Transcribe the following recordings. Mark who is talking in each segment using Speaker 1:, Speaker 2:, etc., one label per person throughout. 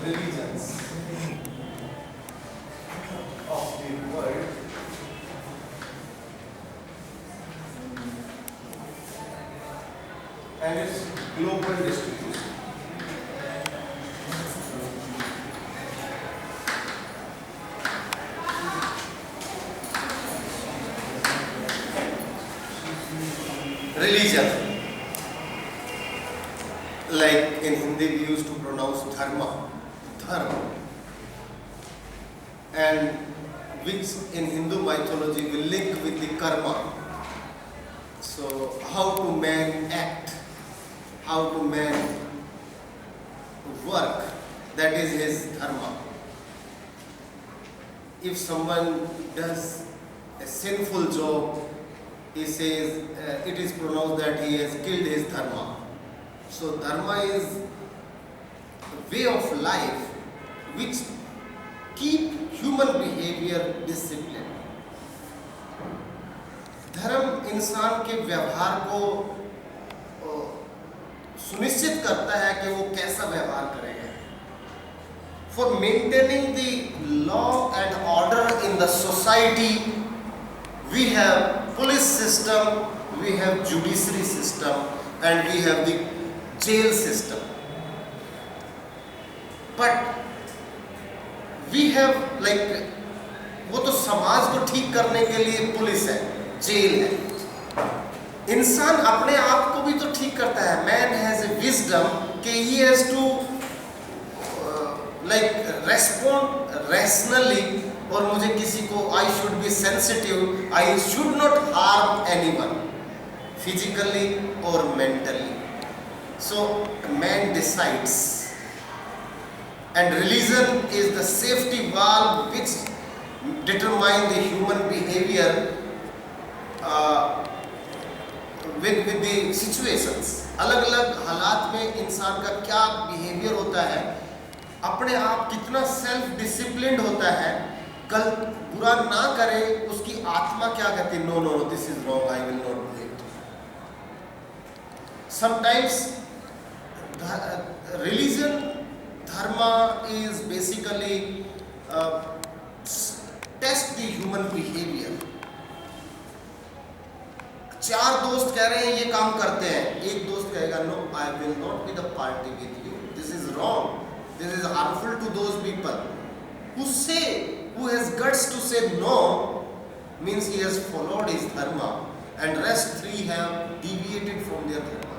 Speaker 1: religions of the world and its global distribution. Religion, like in Hindi we used to pronounce dharma, and which in Hindu mythology we link with the karma. So how to man act, how to man work, that is his dharma. If someone does a sinful job, he says it is pronounced that he has killed his dharma. So dharma is a way of life which keep human behavior disciplined. धर्म इंसान के व्यवहार को सुनिश्चित करता है कि वो कैसा व्यवहार करेगा. For maintaining the law and order in the society, we have police system, we have judiciary system, and we have the jail system. But we have like वो तो समाज को ठीक करने के लिए पुलिस है, जेल है. इंसान अपने आप को भी तो ठीक करता है. मैन हैज ए विजडम कि he has to like respond rationally, और मुझे किसी को I should be sensitive, I should not harm anyone physically और mentally. So man decides, and religion is the safety valve which determine the human behavior with the situations. अलग अलग हालात में इंसान का क्या बिहेवियर होता है, अपने आप कितना सेल्फ डिसिप्लिन्ड होता है, कल बुरा ना करे, उसकी आत्मा क्या कहती है, no no no this is wrong, I will not do it. Sometimes religion, dharma is basically test the human behavior. चार दोस्त कह रहे हैं ये काम करते हैं, एक दोस्त कहेगा no I will not be the party with you, this is wrong, this is harmful to those people. Who has guts to say no means he has followed his dharma, and rest three have deviated from their dharma.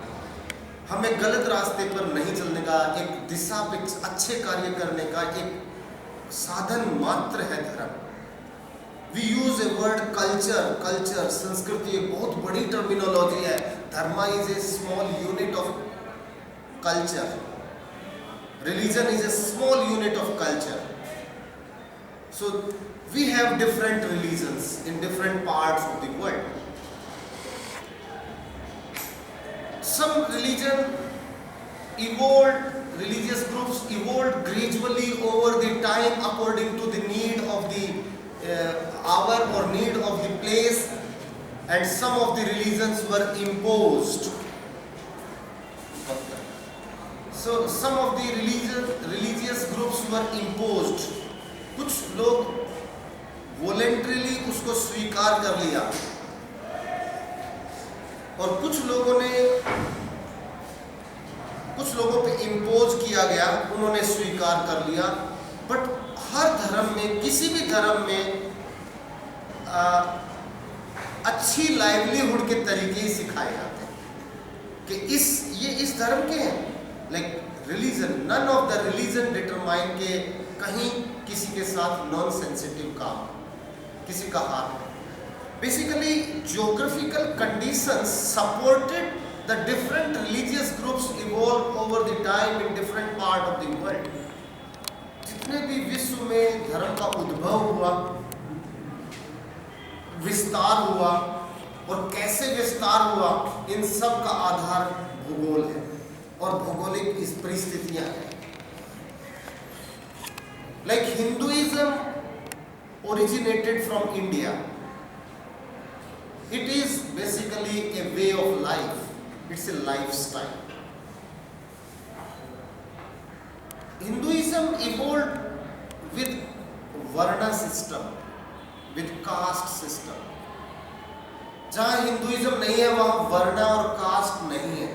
Speaker 1: हमें गलत रास्ते पर नहीं चलने का, एक दिशा पे अच्छे कार्य करने का एक साधन मात्र है धर्म. We use a word culture, संस्कृति एक बहुत बड़ी टर्मिनोलॉजी है. Dharma is a small unit of culture, religion is a small unit of culture. So we have different religions in different parts of the world. Some religious groups evolved gradually over the time according to the need of the hour or need of the place, and some of the religions were imposed. So some of the religious groups were imposed. कुछ लोग voluntarily उसको स्वीकार कर लिया, और कुछ लोगों पे इम्पोज किया गया, उन्होंने स्वीकार कर लिया. बट हर धर्म में, किसी भी धर्म में अच्छी लाइवलीहुड के तरीके ही सिखाए जाते हैं कि ये इस धर्म के हैं. Like religion, none of the religion determine के कहीं किसी के साथ नॉन सेंसिटिव काम, किसी का हाथ. Basically, geographical conditions supported the different religious groups evolved over the time in different part of the world. जितने भी विश्व में धर्म का उद्भव हुआ, विस्तार हुआ, और कैसे विस्तार हुआ, इन सब का आधार भूगोल है और भौगोलिक इस परिस्थितियां हैं. Like Hinduism originated from India. It is basically a way of life. It's a lifestyle. Hinduism evolved with Varna system, with caste system. जहाँ हिंदुइज्म नहीं है वहाँ वर्णा और कास्ट नहीं है.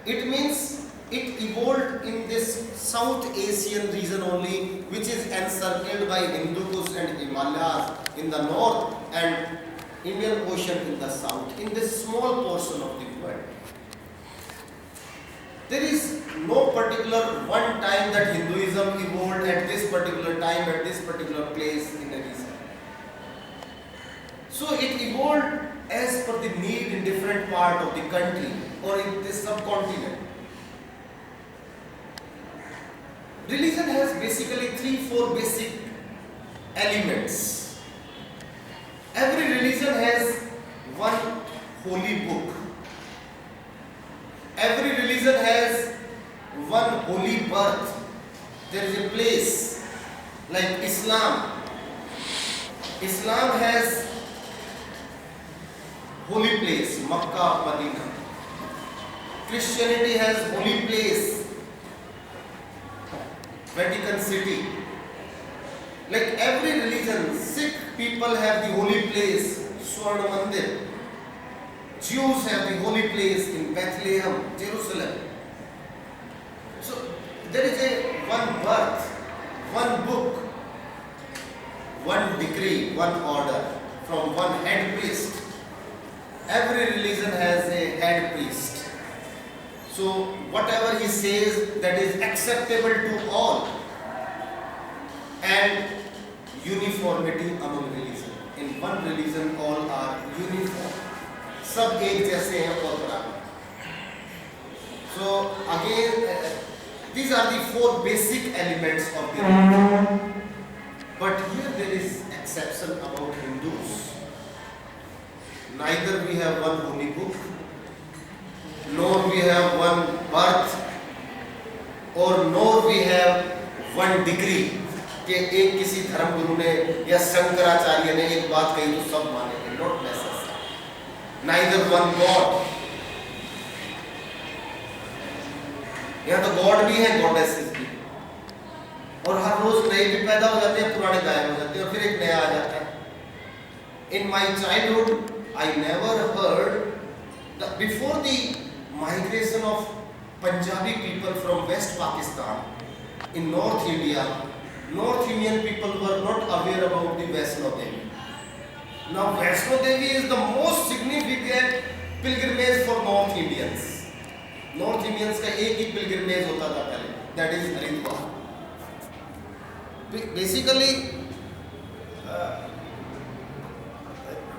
Speaker 1: It means it evolved in this South Asian region only, which is encircled by Hindu Kush and Himalayas in the north and Indian Ocean in the south, in this small portion of the world. There is no particular one time that Hinduism evolved at this particular time, at this particular place in a region. So it evolved as per the need in different part of the country or in this subcontinent. Religion has basically 3-4 basic elements. Every religion has one holy book. Every religion has one holy birth. There is a place like Islam. Islam has holy place, Makkah, Medina. Christianity has holy place, Vatican City. Like every religion, Sikh people have the holy place, Swarna Mandir. Jews have the holy place in Bethlehem, Jerusalem. So there is one birth, one book, one decree, one order from one head priest. Every religion has a head priest. So whatever he says, that is acceptable to all. And uniformity among religion. In one religion all are uniform. सब एक जैसे हैं और बराबर. So again, these are the 4 basic elements of the religion. But here there is exception about Hindus. Neither we have one holy book, nor we have one birth, or nor we have one decree. कि एक किसी धर्म गुरु ने या शंकराचार्य ने एक बात कही तो सब मानेंगे. Not necessary. Neither one God. यहाँ तो गॉड भी है, गॉडेसेस भी, और हर रोज नए भी पैदा हो जाते हैं, पुराने गायब हो जाते हैं और फिर एक नया आ जाता है. In my childhood, I never heard that before the migration of Punjabi people from West Pakistan in North India, North Indian people were not aware about the Vaishno Devi. Now Vaishno Devi is the most significant pilgrimage for North Indians. North Indians का एक ही pilgrimage होता था पहले, that is Haridwar. Basically,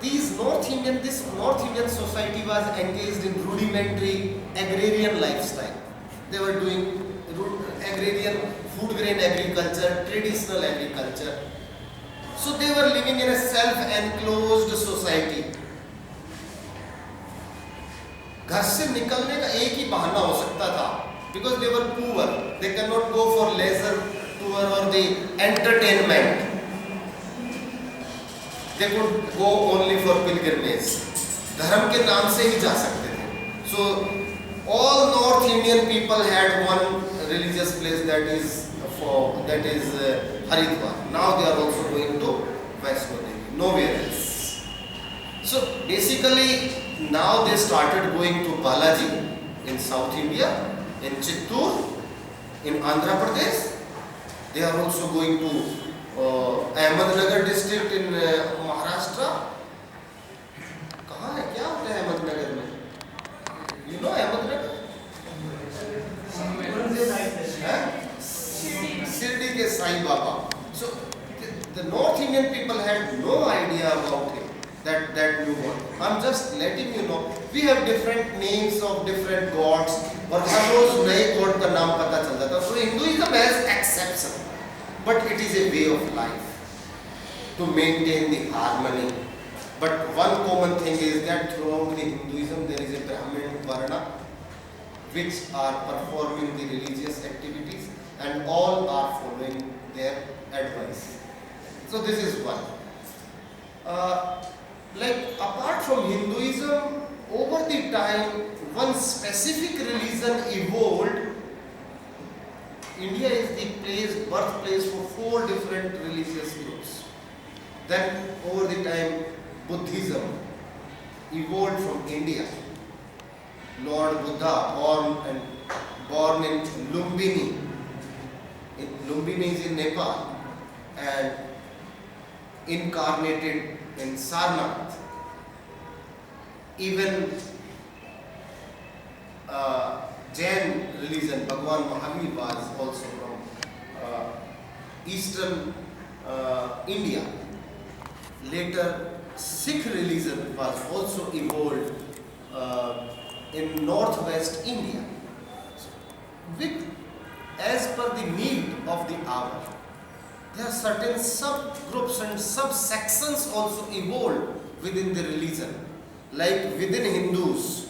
Speaker 1: this North Indian society was engaged in rudimentary agrarian lifestyle. They were doing agrarian food grain agriculture, traditional agriculture. So they were living in a self-enclosed society. घर से निकलने का एक ही बहाना हो सकता था, because they were poor. They cannot go for leisure tour or the entertainment. They could go only for pilgrimage. धर्म के नाम से ही जा सकते थे. So all North Indian people had one religious place, that is Haridwar. Now they are also going to Vaishno Devi, nowhere else. So basically now they started going to Balaji in South India, in Chittoor, in Andhra Pradesh. They are also going to Ahmednagar district in Maharashtra. कहाँ है, क्या होता है अहमदनगर में? You know Ahmednagar? Shirdi ke Sai Baba. So the North Indian people had no idea about him, that new God. I'm just letting you know. We have different names of different gods, और हर रोज नए god का नाम पता चल जाता है. So Hinduism has exception, but it is a way of life to maintain the harmony. But one common thing is that throughout the Hinduism there is a Brahmin Varna which are performing the religious activities and all are following their advice. So this is one. Like apart from Hinduism, over the time one specific religion evolved India is the birthplace for 4 different religious groups. Then over the time, Buddhism evolved from India. Lord Buddha born in Lumbini. Lumbini is in Nepal, and incarnated in Sarnath. Even Jain religion, Bhagwan Mahavir was also from eastern India. Later, Sikh religion was also evolved in northwest India. As per the need of the hour, there are certain subgroups and subsections also evolved within the religion. Like within Hindus,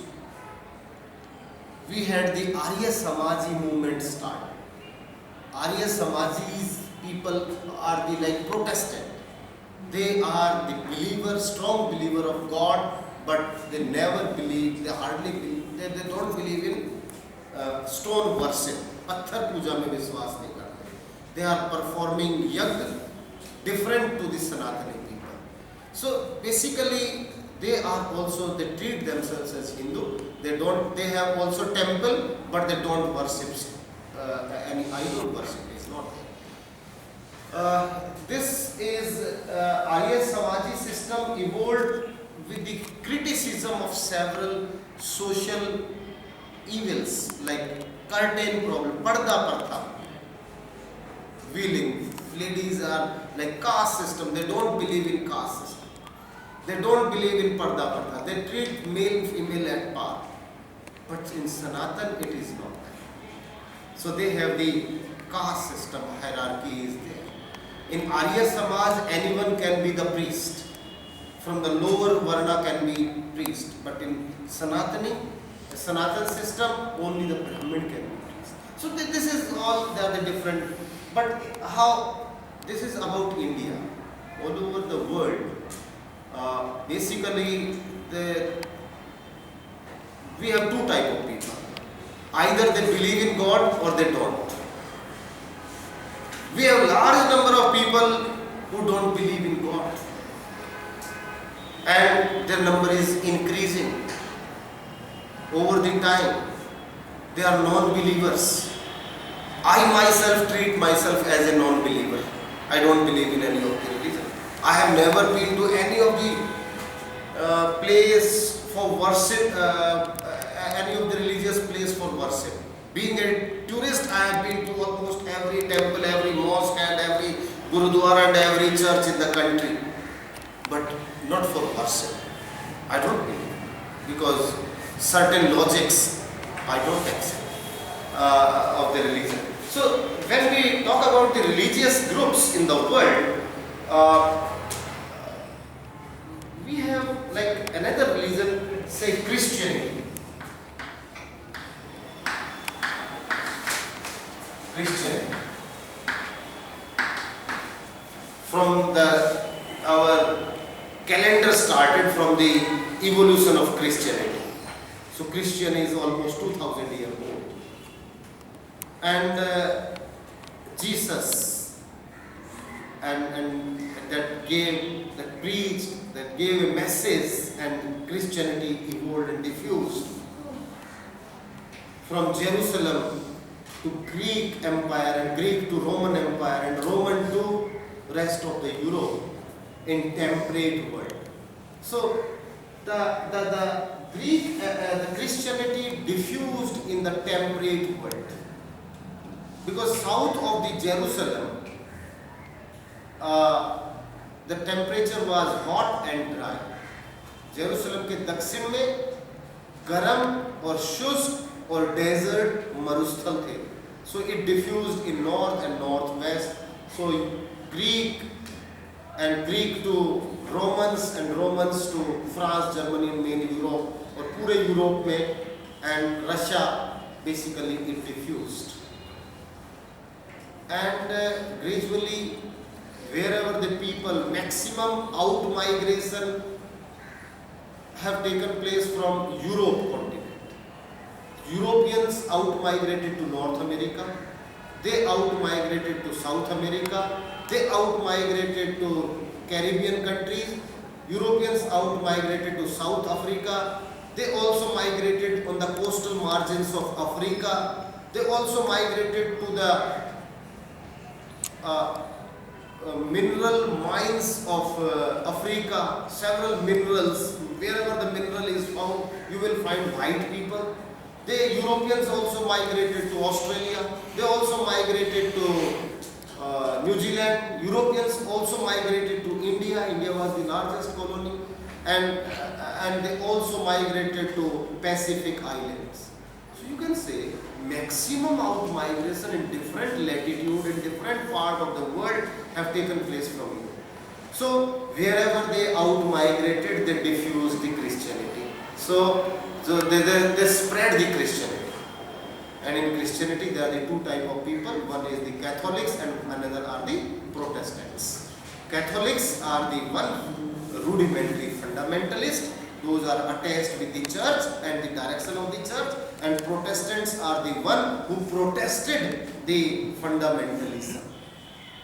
Speaker 1: we had the Arya Samaji movement start. Arya Samaji's people are the Protestant. They are the strong believer of God, but they never believe, they don't believe in stone worship. Patthar puja mein vishwas nahi karte. They are performing yagna different to the Sanatani people. So basically, they treat themselves as Hindu. They have also temple, but they don't worship any idol worship is not there. This is Arya Samaji system evolved with the criticism of several social evils like curtain problem, parda partha, wheeling. Ladies are like caste system. They don't believe in caste system. They don't believe in parda partha. They treat male female at par. But in Sanatan it is not that. So they have the caste system, hierarchy is there. In Arya Samaj, anyone can be the priest. From the lower Varna can be priest. But in Sanatan system, only the Brahmin can be priest. So this is all, they are the different. But how, this is about India. All over the world, basically, we have 2 types of people. Either they believe in God or they don't. We have a large number of people who don't believe in God. And their number is increasing. Over the time, they are non-believers. I myself treat myself as a non-believer. I don't believe in any of the religion. I have never been to any of the place for worship, any of the religious place for worship. Being a tourist, I have been to almost every temple, every mosque and every gurudwara and every church in the country. But not for worship. I don't believe. Because certain logics I don't accept of the religion. So when we talk about the religious groups in the world, we have like another religion, say Christianity. Christianity. From our calendar started from the evolution of Christianity. So Christian is almost 2000 years old. And Jesus and that preached, that gave a message, and Christianity evolved and diffused from Jerusalem to Greek Empire, and Greek to Roman Empire, and Roman to rest of the Europe in temperate world. So the Greek, the Christianity diffused in the temperate world, because south of the Jerusalem, the temperature was hot and dry. Jerusalem के दक्षिण में गरम और शुष्क और desert मरुस्थल थे. So it diffused in north and northwest. So Greek to Romans and Romans to France, Germany, main Europe, और पूरे यूरोप में, and Russia, basically it diffused. And gradually, wherever the people, maximum out migration have taken place from Europe continent. Europeans out migrated to North America, They out-migrated to South America. They out-migrated to Caribbean countries. Europeans out-migrated to South Africa. They also migrated on the coastal margins of Africa. They also migrated to the mineral mines of Africa. Several minerals, wherever the mineral is found, you will find white people. The Europeans also migrated to Australia. They also migrated to New Zealand. Europeans also migrated to India. India was the largest colony, and they also migrated to Pacific Islands. So you can say maximum out migration in different latitude in different part of the world have taken place from Europe. So wherever they out migrated, they diffused the Christianity. So they spread the Christianity. And in Christianity there are the two type of people. One is the Catholics and another are the Protestants. Catholics are the one rudimentary fundamentalist. Those are attached with the church and the direction of the church. And Protestants are the one who protested the fundamentalism.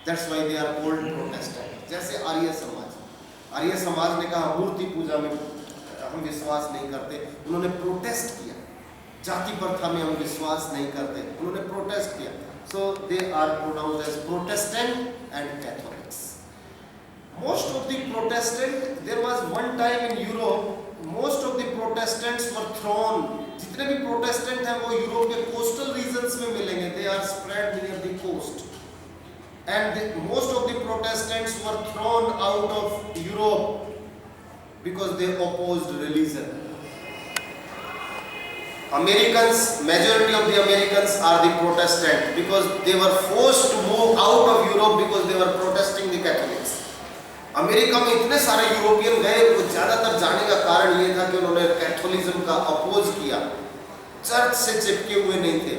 Speaker 1: That's why they are called Protestant. जैसे आर्य समाज ने कहा मूर्ति पूजा में हम विश्वास नहीं करते, उन्होंने protest किया। जाति प्रथा में हम विश्वास नहीं करते, उन्होंने प्रोटेस्ट किया। So they are pronounced as Protestant and Catholics. Most of the Protestant, there was one time in Europe, most of the Protestants were thrown. जितने भी Protestant हैं वो यूरोप के coastal regions में मिलेंगे. They are spread near the coast. And most of the Protestants were thrown out of Europe because they opposed religion. Americans, majority of the Americans are the Protestant because they were forced to move out of Europe because they were protesting the Catholics. America में इतने सारे European गए, वो ज़्यादातर जाने का कारण ये था कि उन्होंने कैथोलिज्म का अपोज किया, चर्च से चिपके हुए नहीं थे,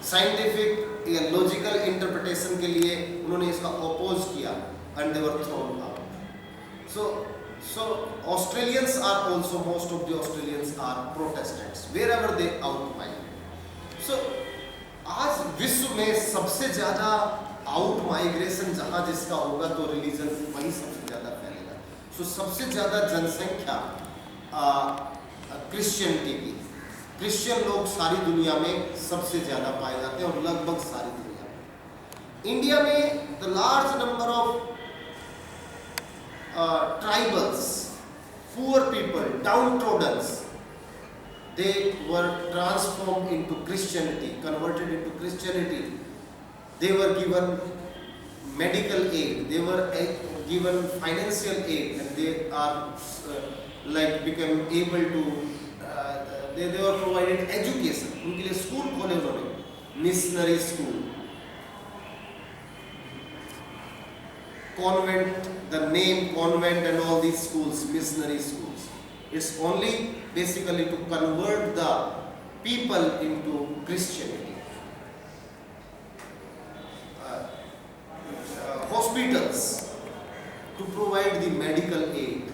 Speaker 1: साइंटिफिक या लॉजिकल इंटरप्रिटेशन के लिए उन्होंने इसका अपोज किया, and they were thrown out. So Australians are also, most of the Australians are Protestants wherever they out migrate. So आज विश्व में सबसे ज़्यादा आउट माइग्रेशन जहाँ जिसका होगा तो रिलीजन वही सबसे ज़्यादा फैलेगा. सो सबसे ज़्यादा जनसंख्या क्रिश्चियनिटी की, क्रिश्चियन लोग सारी दुनिया में सबसे ज़्यादा पाए जाते हैं और लगभग सारी दुनिया में. इंडिया में the large number of tribals, poor people, downtrodden, they were transformed into Christianity, converted into Christianity. They were given medical aid, they were given financial aid, and they are become able to they were provided education. उनके लिए school खोले उन्होंने, missionary school, convent, the name convent and all these schools, missionary schools. It's only basically to convert the people into Christianity. Hospitals, to provide the medical aid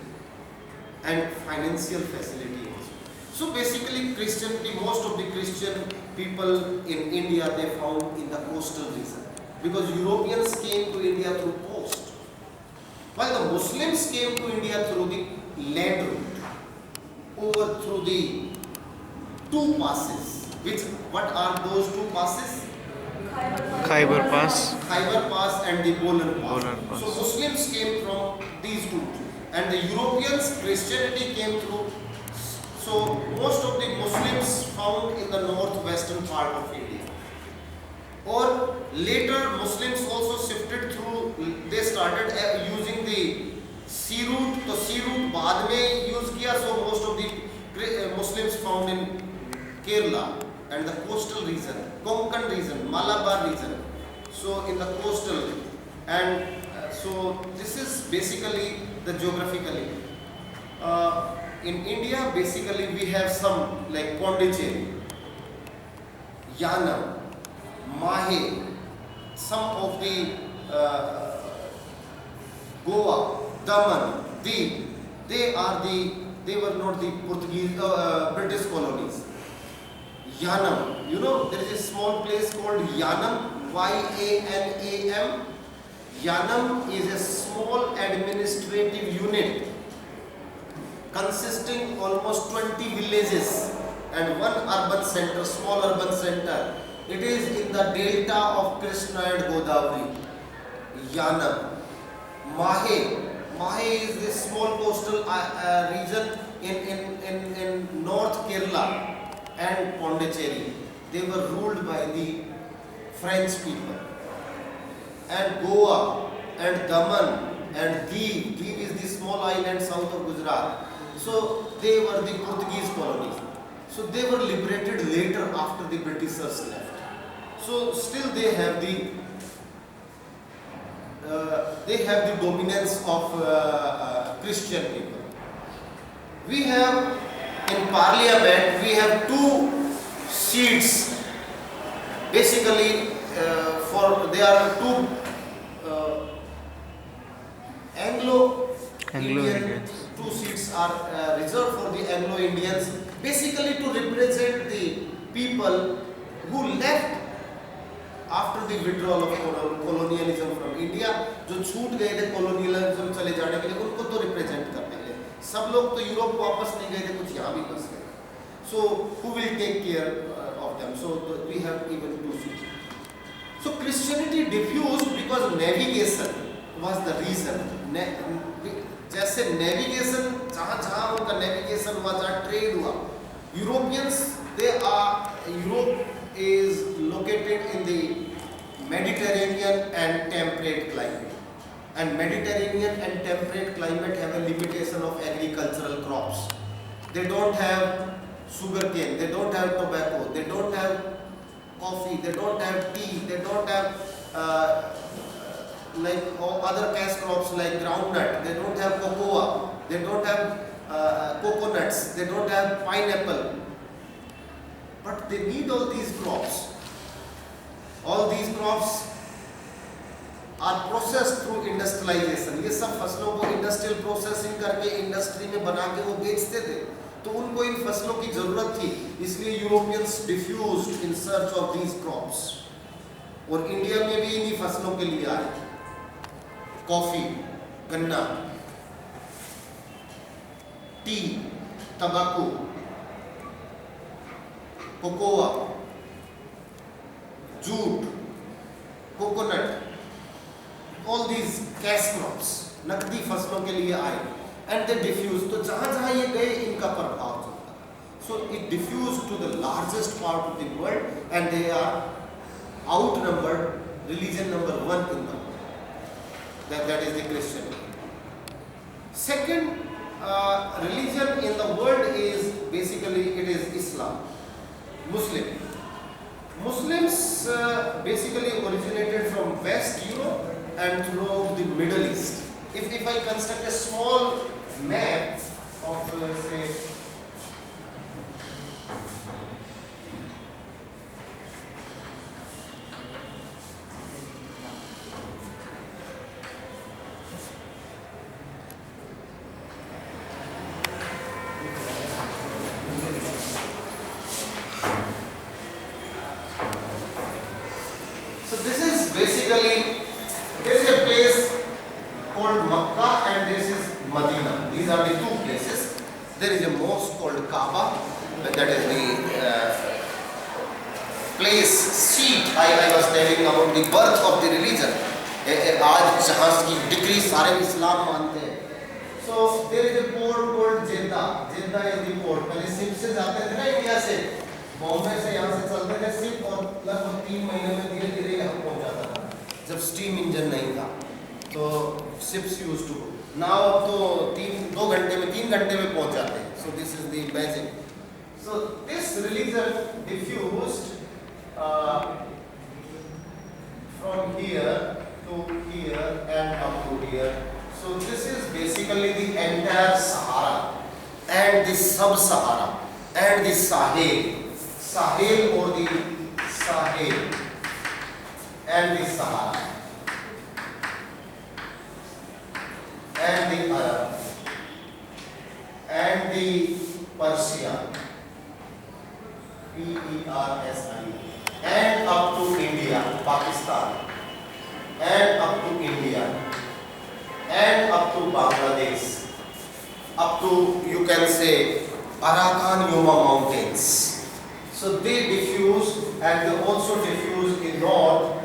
Speaker 1: and financial facility also. So basically Christianity, most of the Christian people in India, they found in the coastal region, because Europeans came to India through coast, while the Muslims came to India through the land route, over through the two passes. What are those two passes?
Speaker 2: Khyber Pass.
Speaker 1: Khyber Pass and the Bolan Pass. So Muslims came from these two, and the Europeans, Christianity came through. So most of the Muslims found in the northwestern part of India. Or later Muslims also shifted through, they started using the sea route, तो sea route बाद में use किया. So most of the Muslims found in Kerala and the coastal region, Konkan region, Malabar region, so in the coastal, and so this is basically the geographically. In India basically we have some like Pondicherry, Yanam, Mahe, some of the Goa, Daman, Deep, they were not the Portuguese, British colonies. Yanam, you know, there is a small place called Yanam YANAM. Yanam is a small administrative unit consisting almost 20 villages and one urban center, small urban center. It is in the delta of Krishna and Godavari. Yanam. Mahe is this small coastal region in North Kerala and Pondicherry. They were ruled by the French people. And Goa and Daman and Diu. Diu is the small island south of Gujarat. So they were the Portuguese colonies. So they were liberated later after the Britishers left. So still they have the dominance of Christian people. We have in Parliament we have two seats. Basically, there are two Anglo-Indian. Two seats are reserved for the Anglo-Indians, basically to represent the people who left after the withdrawal of colonialism from India. जो छूट गए थे colonialism चले जाने के लिए, उनको तो represent करने के लिए. सब लोग तो यूरोप वापस नहीं गए थे, कुछ यहाँ भी फंस गए. So who will take care of them? So we have even two seats. So Christianity diffused because navigation was the reason. जैसे navigation जहाँ उनका navigation हुआ, जहाँ trade हुआ, Europeans Europe is located in the Mediterranean and temperate climate. And Mediterranean and temperate climate have a limitation of agricultural crops. They don't have sugarcane, they don't have tobacco, they don't have coffee, they don't have tea, they don't have like other cash crops like groundnut, they don't have cocoa, they don't have coconuts, they don't have pineapple. But they need all these crops. All these crops are processed through industrialization. ये सब फसलों को industrial processing करके industry में बना के वो बेचते थे. तो उनको इन फसलों की जरूरत थी, इसलिए Europeans diffused in search of these crops. और इंडिया में भी इन्हीं फसलों के लिए आए. कॉफी, गन्ना, टी, तंबाकू, cocoa, jute, coconut, all these cash crops, नकदी फसलों के लिए आए, and they diffused. तो जहाँ ये गए इनका प्रभाव चलता. So it diffused to the largest part of the world, and they are outnumbered, religion number 1 in the world. That is the Christian. Second religion in the world is basically it is Islam, Muslim. Muslims basically originated from West Europe and throughout the Middle East. If I construct a small map of say basically there is a place called Makkah and this is Medina. These are the two places. There is a mosque called Kaaba, that is the place, seat. I was telling about the birth of the religion. आज जहाँ की degree सारे इस्लाम मानते हैं. So there is a port called Jeddah. Jeddah is the port. पहले ship से जाते थे ना इंडिया से, बॉम्बे से यहाँ से चलते थे शिप और लगभग 3 महीने में धीरे धीरे यहाँ पहुँच जाता था. जब स्टीम इंजन नहीं था तो शिप्स यूज्ड टू. नाउ अब तो 3 घंटे में पहुँच जाते हैं. So this is the magic. So this religion diffused from here to here and up to here. So this is basically the entire Sahara and the sub-Sahara and the Sahel or the Sahel and the Sahara and the Arab and the Persia, Persia, and up to India, Pakistan, and up to India, and up to Bangladesh, up to, you can say, Arakan Yuma mountains. So they diffuse, and they also diffuse in north,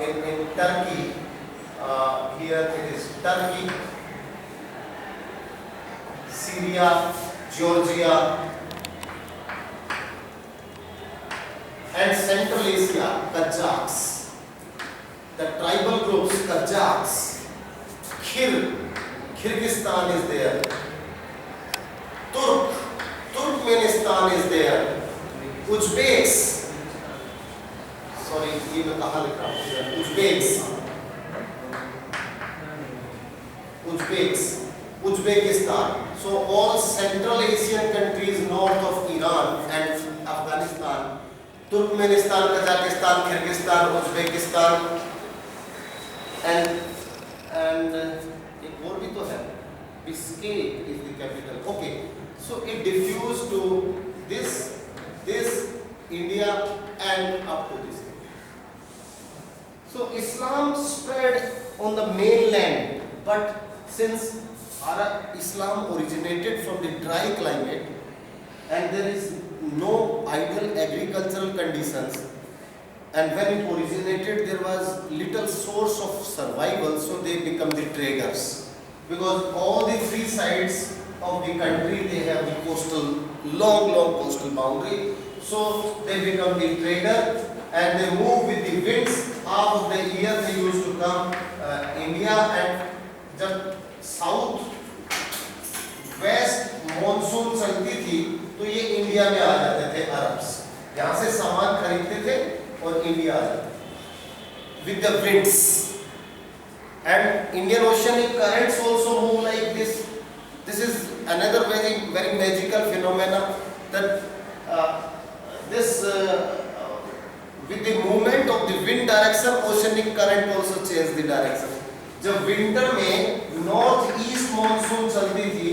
Speaker 1: in Turkey. Here it is Turkey, Syria, Georgia, and Central Asia, Kazakhs, the tribal groups, Kazakhs, Kyrgyzstan is there, Turkmenistan is there, Uzbeks, sorry, ये मैं कहाँ लिख रहा हूँ, Uzbekistan. So all Central Asian countries north of Iran and Afghanistan, Turkmenistan, Kazakhstan, Kyrgyzstan, Uzbekistan, and एक और भी तो है, Bishkek is the capital. Okay, so it diffused to this India and up to this. So Islam spread on the mainland, but since Islam originated from the dry climate and there is no ideal agricultural conditions, and when it originated there was little source of survival, so they become the traders, because all the three sides of the country they have the coastal, long coastal boundary, so they become the trader and they move with the winds. Half of the year they used to come India, and जब south west monsoon चलती थी तो ये India में आ जाते थे Arabs, यहाँ से सामान खरीदते थे और इंडिया आ जाते with the winds, and Indian oceanic currents also move like this. This is another very magical phenomena, that this with the movement of the wind direction, oceanic current also change the direction. जब winter में north east monsoon चलती थी,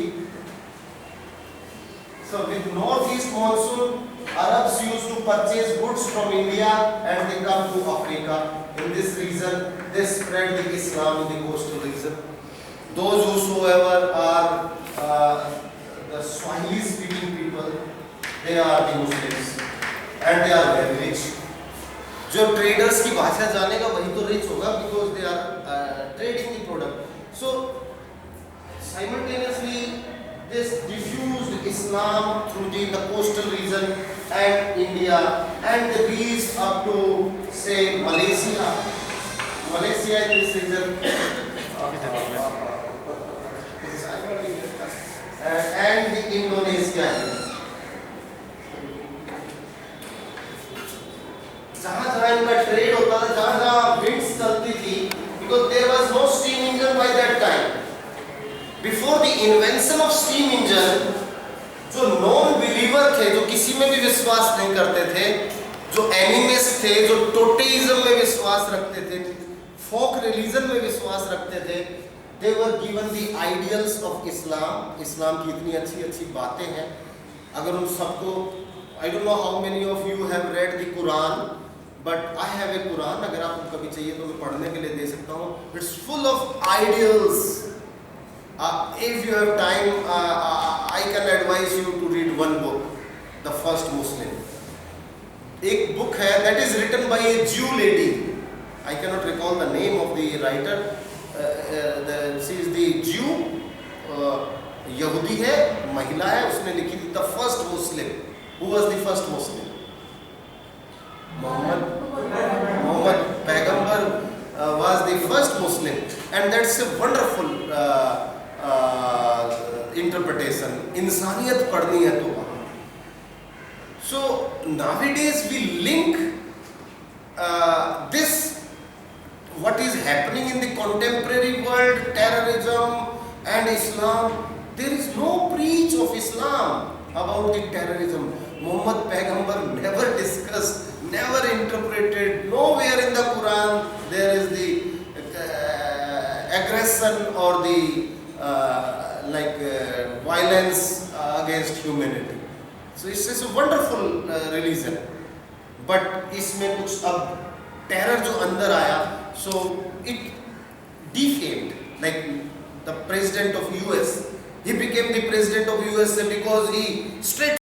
Speaker 1: so with north east monsoon, Arabs used to purchase goods from India and they come to Africa. In this region they spread the Islam in the coastal region. Those whosoever are the Swahili speaking people, they are the Muslims and they are very rich. जो traders की भाषा जानेगा वही तो rich होगा, because they are trading the product. So simultaneously this diffused Islam through the coastal region and India, and they reached up to, say, Malaysia in this region, and the Indonesia. जहाँ इनका trade होता था, जहाँ winds चलती थी, because there was no steam engine by that time. Before the invention of steam engine, जो non believer थे, जो किसी में भी विश्वास नहीं करते थे, जो एनिमिस्ट थे, जो टोटेइज्म में विश्वास रखते थे, फोक रिलीजन में विश्वास रखते थे, they were given the ideals of Islam. इस्लाम की इतनी अच्छी बातें हैं, अगर उन सबको, I don't know how many of you have read the Quran, but I have a Quran. अगर आपको कभी चाहिए तो मैं पढ़ने के लिए दे सकता हूँ. It's full of ideals. If you have time, I can advise you to read one book, The First Muslim. एक book है that is written by a Jew lady. I cannot recall the name of the writer. She is the Jew, यहूदी है, महिला है, उसने लिखी थी The First Muslim. Who was the first Muslim? Muhammad Paigambar was the first Muslim, and that's a wonderful interpretation. इंसानियत पढ़नी है तो वहाँ. So nowadays we link this, what is happening in the contemporary world, terrorism and Islam. There is no preach of Islam about the terrorism. Muhammad Paigambar never discussed, never interpreted. Nowhere in the Quran there is the aggression or the violence against humanity. So it's a wonderful religion. But इसमें कुछ अब terror जो अंदर आया, so it defamed like the president of US. He became the president of USA because he straight